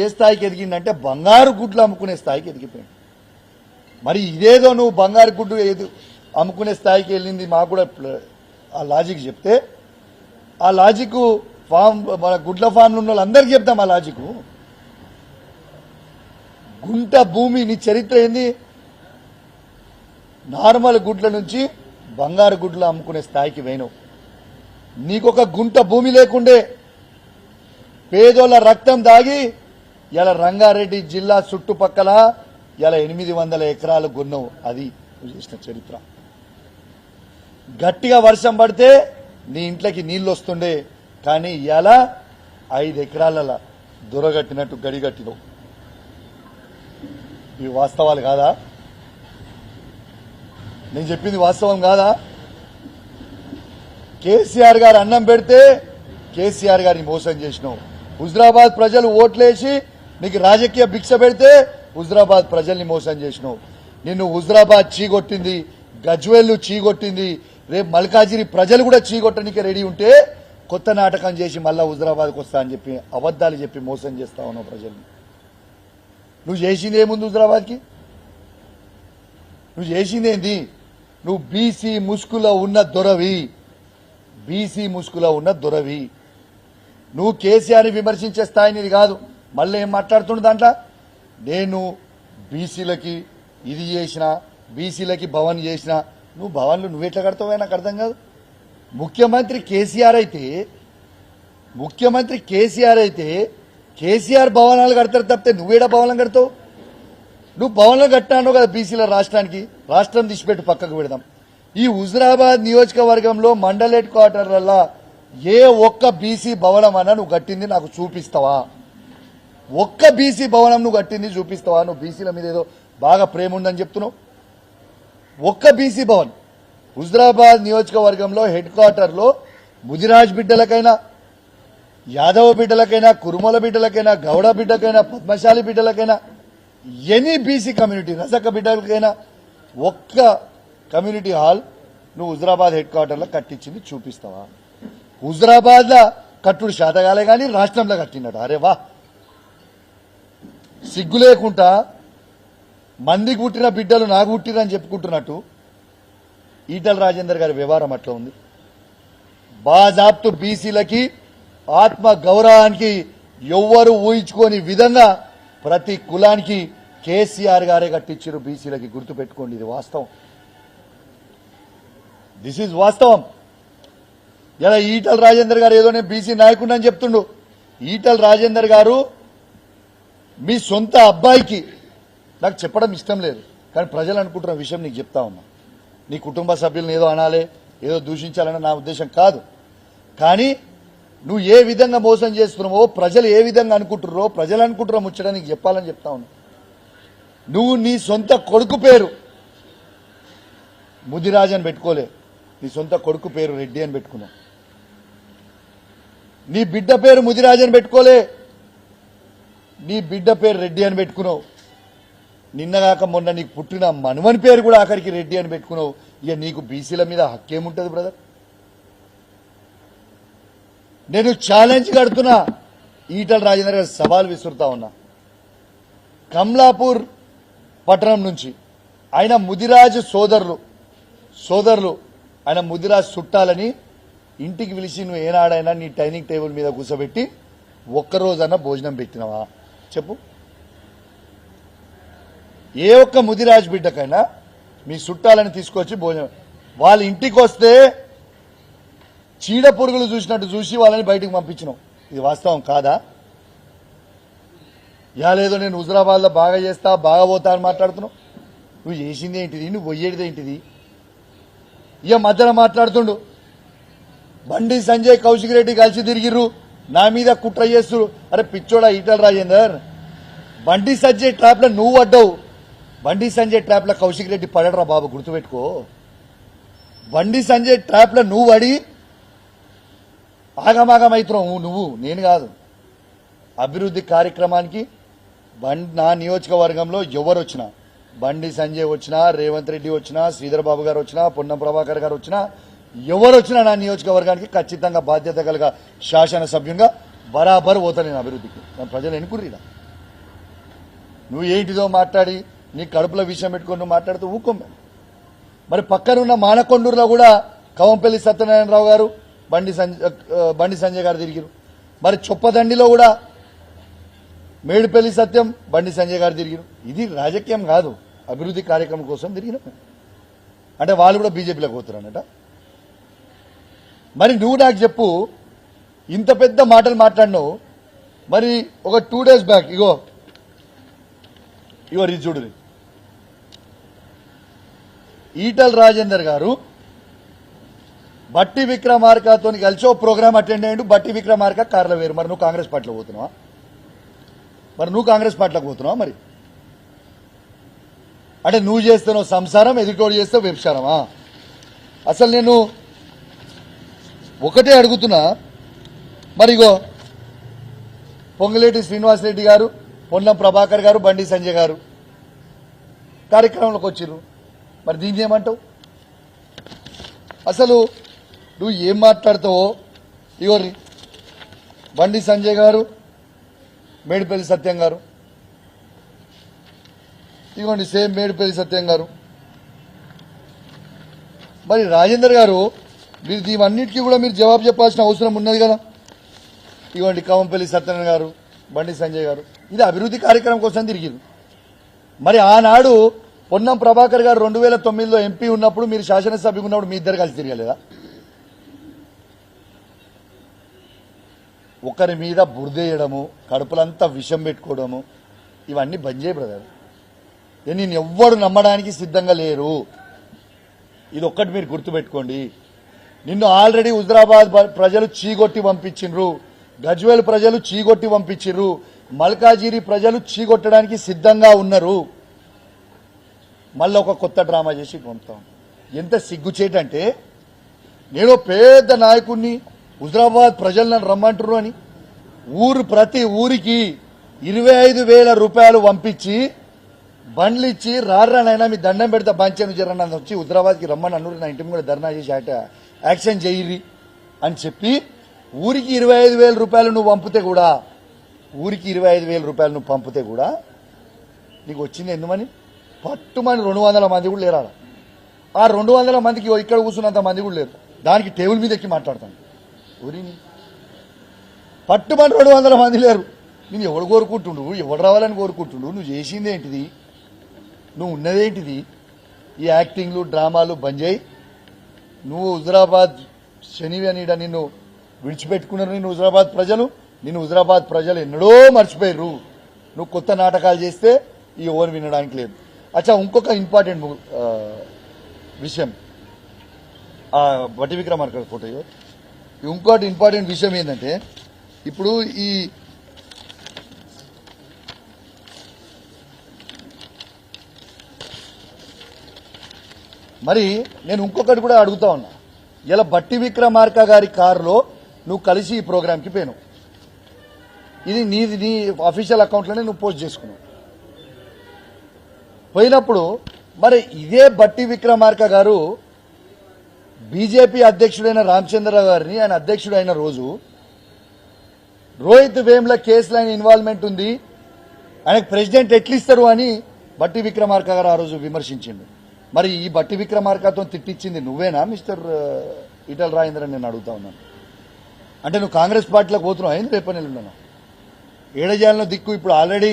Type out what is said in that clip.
ఏ స్థాయికి ఎదిగిందంటే బంగారు గుడ్లు అమ్ముకునే స్థాయికి ఎదిగిపోయింది. మరి ఇదేదో నువ్వు బంగారు గుడ్డు అమ్ముకునే స్థాయికి వెళ్ళింది మాకు కూడా ఆ లాజిక్ చెప్తే, ఆ లాజిక్ ఫామ్ మన గుడ్ల ఫామ్లు ఉన్న వాళ్ళందరికీ చెప్తాం. ఆ లాజిక్ గుంట భూమి నీ చరిత్ర ఏంది? నార్మల్ గుడ్ల నుంచి బంగారు గుడ్లు అమ్ముకునే స్థాయికి పోయినావు. నీకొక గుంట భూమి లేకుండే పేదోళ్ళ రక్తం దాగి ఇలా రంగారెడ్డి జిల్లా చుట్టుపక్కల ఇలా 800 ఎకరాలు కొన్నావు. అది నువ్వు చేసిన చరిత్ర. గట్టిగా వర్షం పడితే నీ ఇంట్లోకి నీళ్లు వస్తుండే, కానీ ఇలా 5 ఎకరాల దొరగట్టినట్టు గడిగట్టినవు. ఇవి వాస్తవాలు కాదా? నేను చెప్పింది వాస్తవం కాదా? కేసీఆర్ గారు అన్నం పెడితే కేసీఆర్ గారిని మోసం చేసినావు. హుజరాబాద్ ప్రజలు ఓట్లేసి నీకు రాజకీయ భిక్ష పెడితే హుజరాబాద్ ప్రజల్ని మోసం చేసినావు. నిన్ను హుజరాబాద్ చీగొట్టింది, గజ్వేల్ చీగొట్టింది. రేపు మల్కాజిరి ప్రజలు కూడా చీగొట్టడానికి రెడీ ఉంటే కొత్త నాటకం చేసి మళ్ళా హుజరాబాద్కి వస్తా అని చెప్పి అబద్దాలు చెప్పి మోసం చేస్తా ఉన్నావు ప్రజల్ని. నువ్వు చేసింది ఏముంది హుజరాబాద్కి? నువ్వు చేసిందేంది? నువ్వు బీసీ ముసుగులో ఉన్న దొరవి, బీసీ ముసుగులో ఉన్న దొరవి. నువ్వు కేసీఆర్ని విమర్శించే స్థాయి నీది కాదు. మళ్ళీ ఏం మాట్లాడుతుండ దాంట్లో? నేను బీసీలకి ఇది చేసిన, బీసీలకి భవన్ చేసిన. నువ్వు భవన్లు నువ్వెట్లా కడతావో నాకు అర్థం కాదు. ముఖ్యమంత్రి కేసీఆర్ అయితే కేసీఆర్ భవనాలు కడతారు తప్పితే నువ్వేడా భవనం కడతావు? నువ్వు భవనాలు కట్టాను కదా బీసీల రాష్ట్రానికి. రాష్ట్రం తీసిపెట్టు పక్కకు పెడదాం. ఈ హుజరాబాద్ నియోజకవర్గంలో మండల్ హెడ్ క్వార్టర్లలో ఏ ఒక్క బీసీ భవనం అన్నా నువ్వు కట్టింది నాకు చూపిస్తావా? ఒక్క బీసీ భవనం నువ్వు కట్టింది చూపిస్తావా? నువ్వు బీసీల మీద ఏదో బాగా ప్రేమ ఉందని చెప్తున్నావు. ఒక్క బీసీ భవన్ హుజరాబాద్ నియోజకవర్గంలో హెడ్ క్వార్టర్లో ముదిరాజ్ బిడ్డలకైనా, యాదవ బిడ్డలకైనా, కురుమల బిడ్డలకైనా, గౌడ బిడ్డకైనా, పద్మశాలి బిడ్డలకైనా, ఎనీ బీసీ కమ్యూనిటీ రజక బిడ్డలకైనా ఒక్క కమ్యూనిటీ హాల్ నువ్వు హుజరాబాద్ హెడ్ క్వార్టర్లో కట్టించింది చూపిస్తావా? హుజరాబాద్ లో కట్టుడు శాతగాలే కానీ రాష్ట్రంలో కట్టినాడు. అరే వా, సిగ్గు లేకుండా మందికి పుట్టిన బిడ్డలు నాకు పుట్టిరని చెప్పుకుంటున్నట్టు ఈటల రాజేందర్ గారి వ్యవహారం అట్లా ఉంది. బాజాప్తు బీసీలకి ఆత్మ గౌరవానికి ఎవ్వరు ఊహించుకోని విధంగా ప్రతి కులానికి కేసీఆర్ గారే కట్టించారు బీసీలకి. గుర్తుపెట్టుకోండి, ఇది వాస్తవం. దిస్ ఈజ్ వాస్తవం. ఇలా ఈటల రాజేందర్ గారు ఏదో నేను బీసీ నాయకుడు అని చెప్తుండు. ఈటల రాజేందర్ గారు మీ సొంత అబ్బాయికి నాకు చెప్పడం ఇష్టం లేదు, కానీ ప్రజలు అనుకుంటున్న విషయం నీకు చెప్తా ఉన్నా. నీ కుటుంబ సభ్యులను ఏదో అనాలి, ఏదో దూషించాలని నా ఉద్దేశం కాదు. కానీ నువ్వు ఏ విధంగా మోసం చేస్తున్నావో, ప్రజలు ఏ విధంగా అనుకుంటున్నారో, ప్రజలు అనుకుంటున్న ముచ్చట నీకు చెప్పాలని చెప్తా ఉన్నా. నువ్వు నీ సొంత కొడుకు పేరు ముదిరాజ్ అని పెట్టుకోలే, నీ సొంత కొడుకు పేరు రెడ్డి అని పెట్టుకున్నావు. నీ బిడ్డ పేరు ముదిరాజ్ అని పెట్టుకోలే, నీ బిడ్డ పేరు రెడ్డి అని పెట్టుకున్నావు. నిన్నగాక మొన్న నీకు పుట్టిన మనవని పేరు కూడా ఆఖరికి రెడ్డి అని పెట్టుకున్నావు. ఇక నీకు బీసీల మీద హక్కేముంటుంది బ్రదర్? నేను ఛాలెంజ్ కడుతున్నా, ఈటల రాజేందర్ గారు సవాల్ విసురుతా ఉన్నా. కమలాపూర్ పట్టణం నుంచి ఆయన ముదిరాజు సోదరులు ఆయన ముదిరాజు చుట్టాలని ఇంటికి పిలిచి నువ్వు ఏనాడైనా నీ డైనింగ్ టేబుల్ మీద కూర్చోబెట్టి ఒక్కరోజన్నా భోజనం పెట్టినవా చెప్పు? ఏ ఒక్క ముదిరాజు బిడ్డకైనా మీ చుట్టాలని తీసుకొచ్చి భోజనం, వాళ్ళ ఇంటికి వస్తే చీడ పురుగులు చూసినట్టు చూసి వాళ్ళని బయటకు పంపించినావు. ఇది వాస్తవం కాదా? లేదో నేను హుజరాబాద్లో బాగా చేస్తా, బాగా పోతా అని మాట్లాడుతున్నావు. నువ్వు చేసింది ఏంటిది? నువ్వు పోయేది ఏంటిది? ఇక మధ్యలో మాట్లాడుతుండు బండి సంజయ్ కౌశిక్ రెడ్డి కలిసి తిరిగిర్రు, నా మీద కుట్ర చేస్తురు. అరే పిచ్చోడా ఈటల రాజేందర్, బండి సంజయ్ ట్రాప్లో నువ్వు పడ్డావు. బండి సంజయ్ ట్రాప్లో కౌశిక్ రెడ్డి పడడరా బాబు, గుర్తుపెట్టుకో. బండి సంజయ్ ట్రాప్లో నువ్వు పడి ఆగమాగమవుతున్నావు నువ్వు, నేను కాదు. అభివృద్ధి కార్యక్రమానికి నా నియోజకవర్గంలో ఎవరు వచ్చినా, బండి సంజయ్ వచ్చినా, రేవంత్ రెడ్డి వచ్చినా, శ్రీధర్ బాబు గారు వచ్చినా, పొన్నం ప్రభాకర్ గారు వచ్చినా, ఎవరు వచ్చినా నా నియోజకవర్గానికి ఖచ్చితంగా బాధ్యత కలిగా శాసనసభ్యంగా బరాబర్ పోతా నేను అభివృద్ధికి. ప్రజలు ఎన్నుకుర్రీరా. నువ్వు ఏంటిదో మాట్లాడి నీ కడుపులో విషయం పెట్టుకొని నువ్వు మాట్లాడుతూ ఊకోం. మరి పక్కనున్న మానకొండూరులో కూడా కవంపల్లి సత్యనారాయణరావు గారు బండి సంజయ్ గారు తిరిగిరు. మరి చొప్పదండిలో కూడా మేడిపల్లి సత్యం బండి సంజయ్ గారు తిరిగిరు. ఇది రాజకీయం కాదు, అభివృద్ధి కార్యక్రమం కోసం తిరిగిన. అంటే వాళ్ళు కూడా బీజేపీలోకి పోతారన్నట. మరి నువ్వు నాకు చెప్పు, ఇంత పెద్ద మాటలు మాట్లాడినావు. మరి ఒక 2 days బ్యాక్ ఇగో ఇది చూడు, ఈటల్ రాజేందర్ గారు బట్టి విక్రమార్కతో కలిసి ఓ ప్రోగ్రామ్ అటెండ్ అయ్యిండు. బట్టి విక్రమార్క కార్లో వేరు. మరి నువ్వు కాంగ్రెస్ పార్టీలో పోతున్నావా? మరి అంటే నువ్వు చేస్తున్నావు సంసారం, ఎదుటోడు చేస్తే వ్యభిచారమా? అసలు నేను ఒకటే అడుగుతున్నా. మరిగో పొంగులేటి శ్రీనివాసరెడ్డి గారు, పొన్నం ప్రభాకర్ గారు, బండి సంజయ్ గారు కార్యక్రమంలోకి వచ్చిర్రు. మరి దీన్ని ఏమంటావు? అసలు నువ్వు ఏం మాట్లాడతావో. ఇగో బండి సంజయ్ గారు, మేడిపల్లి సత్యం గారు, ఇదిగోండి సేమ్ మేడిపల్లి సత్యం గారు. మరి రాజేందర్ గారు, మీరు దీవన్నిటికీ కూడా మీరు జవాబు చెప్పాల్సిన అవసరం ఉన్నది కదా. ఇదిగోండి కవంపల్లి సత్యనారాయణ గారు, బండి సంజయ్ గారు, ఇది అభివృద్ధి కార్యక్రమం కోసం తిరిగింది. మరి ఆనాడు పొన్నం ప్రభాకర్ గారు 2009లో ఎంపీ ఉన్నప్పుడు, మీరు శాసనసభ్యులు ఉన్నప్పుడు మీ ఇద్దరు కలిసి తిరగలేదా? ఒకరి మీద బురదేయడము, కడుపులంతా విషం పెట్టుకోవడము, ఇవన్నీ బంద్ చేయ బ్రదర్. నేను ఎవ్వడు నమ్మడానికి సిద్ధంగా లేరు. ఇది ఒక్కటి మీరు గుర్తుపెట్టుకోండి. నిన్ను ఆల్రెడీ హుజరాబాద్ ప్రజలు చీగొట్టి పంపించిండ్రు, గజ్వేల్ ప్రజలు చీగొట్టి పంపించిండ్రు, మల్కాజిరి ప్రజలు చీగొట్టడానికి సిద్ధంగా ఉన్నారు. మళ్ళీ ఒక కొత్త డ్రామా చేసి పంపుతాం. ఎంత సిగ్గుచేటంటే, నేను పెద్ద నాయకుడిని, హుజరాబాద్ ప్రజలు నన్ను రమ్మంటారు అని ప్రతి ఊరికి 25,000 రూపాయలు పంపించి బండ్లు ఇచ్చి, రారానైనా మీ దండం పెడితే బంచాను జరన్న వచ్చి హుజరాబాద్కి రమ్మని అన్నూరు, నా ఇంటి కూడా ధర్నా చేసి యాక్షన్ చేయరి అని చెప్పి ఊరికి 25,000 రూపాయలు నువ్వు పంపితే కూడా, ఊరికి 25,000 రూపాయలు నువ్వు పంపితే కూడా నీకు వచ్చింది ఎందుమని? పట్టుమని 200 మంది కూడా లేరా. ఆ 200 మందికి ఇక్కడ కూర్చున్నంత మంది కూడా లేరు. దానికి టేబుల్ మీద ఎక్కి మాట్లాడతాను. ఊరిని పట్టుమని 200 మంది లేరు. నేను ఎవడు కోరుకుంటుండు, ఎవడు రావాలని కోరుకుంటుండు? నువ్వు చేసింది ఏంటిది? నువ్వు ఉన్నదేంటిది? ఈ యాక్టింగ్లు, డ్రామాలు బంద్ చేయి. నువ్వు హుజరాబాద్ శనివి అని నిన్ను విడిచిపెట్టుకున్నారు. నిన్ను హుజరాబాద్ ప్రజలు ఎన్నడో మర్చిపోయారు. నువ్వు కొత్త నాటకాలు చేస్తే ఈ ఓన్ వినడానికి లేదు. అచ్చా, ఇంకొక ఇంపార్టెంట్ విషయం, బట్టి విక్రమార్క ఫోటో. ఇంకోటి ఇంపార్టెంట్ విషయం ఏంటంటే, ఇప్పుడు ఈ మరి నేను ఇంకొకటి కూడా అడుగుతా ఉన్నా. ఇలా బట్టి విక్రమార్క గారి కారులో నువ్వు కలిసి ఈ ప్రోగ్రాంకి పోయినావు. ఇది నీ అఫీషియల్ అకౌంట్లోనే నువ్వు పోస్ట్ చేసుకున్నావు. పోయినప్పుడు మరి ఇదే బట్టి విక్రమార్క గారు బీజేపీ అధ్యక్షుడైన రామచంద్రరావు గారిని, ఆయన అధ్యక్షుడు అయిన రోజు రోహిత్ వేమ్ల కేసులో ఆయన ఇన్వాల్వ్మెంట్ ఉంది, ఆయనకు ప్రెసిడెంట్ ఎట్లిస్తారు అని బట్టి విక్రమార్క గారు ఆ రోజు విమర్శించిండు. మరి ఈ బట్టి విక్రమార్కతో తిట్టించింది నువ్వేనా మిస్టర్ ఈటల్ రాజేందర్ అని నేను అడుగుతా ఉన్నాను. అంటే నువ్వు కాంగ్రెస్ పార్టీలోకి పోతున్నావు, అయింది రేపటి నెల ఏడ చేయాలనో దిక్కు. ఇప్పుడు ఆల్రెడీ